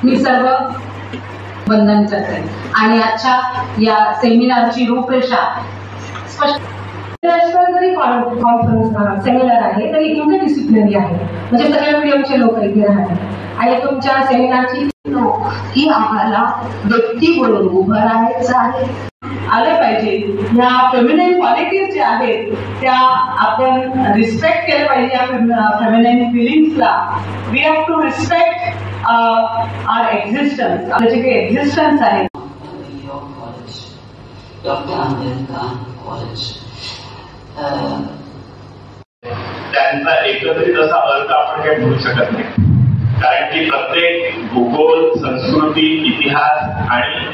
मी सर्व वंदन करते आणि आजच्या या सेमिनारची रूपरेषा स्पष्ट जरी कॉन्फरन्स सेमिनार आहे तरी इंटरडिसिप्लिनरी आहे, म्हणजे सगळ्या मीडियमचे लोक इथे राहतात आणि तुमच्या सेमिनारची की आम्हाला व्यक्ती म्हणून उभं राहायचं आहे, आलं पाहिजे. या फेमिनाईन क्वालिटीज ज्या आहेत त्या आपण रिस्पेक्ट केलं पाहिजे. या फेमिनाईन फिलिंग्सला we have to respect our existence. आपलं जे काही एक्झिस्टन्स आहे. डॉक्टर आंबेडकर कॉलेज त्यांचा एकत्रित असा अर्थ आपण काही म्हणू शकत नाही, कारण की प्रत्येक भूगोल, संस्कृती, इतिहास आणि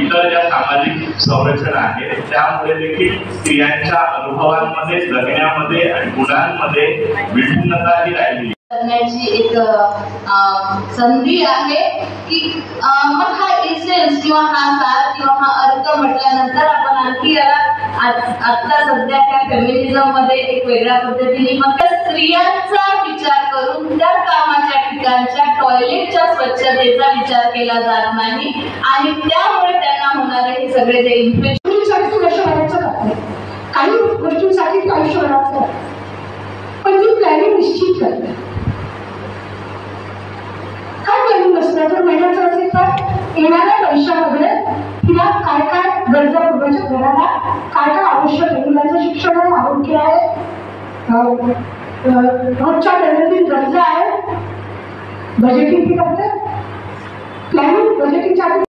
इतर ज्या सामाजिक संरचना आहेत त्यामुळे देखील स्त्रियांच्या अनुभवांमध्ये, जगण्यामध्ये आणि गुणांमध्ये विभिन्नता ही राहिली करण्याची एक संधी आहे की मग हा इसेन्स किंवा हा सार किंवा हा अर्थ म्हटल्यानंतर आपण आणखी याला आता सध्या त्या फेमिनिझम मध्ये एक वेगळ्या पद्धतीने मग स्त्रियांचा विचार करून त्या कामाच्या ठिकाणच्या टॉयलेटच्या स्वच्छतेचा विचार केला जात नाही आणि त्यामुळे त्यांना होणारे हे सगळे जे इन्फेक्शन काही गोष्टींसाठी आयुष्य वाढायचं, पण ती प्लॅनिंग निश्चित करते. काय प्लॅनिंग नसतं तर महिन्याचं असेल तर येणाऱ्या पैशामध्ये तिला काय काय गरजा पूर्वाच्या घराला काय काय आवश्यक आहे, मुलांचं शिक्षण आहे, आरोग्य आहे, रोजच्या दैनंदिन गरजा आहे, बजेटिंग ती करते. प्लॅनिंग बजेटिंगच्या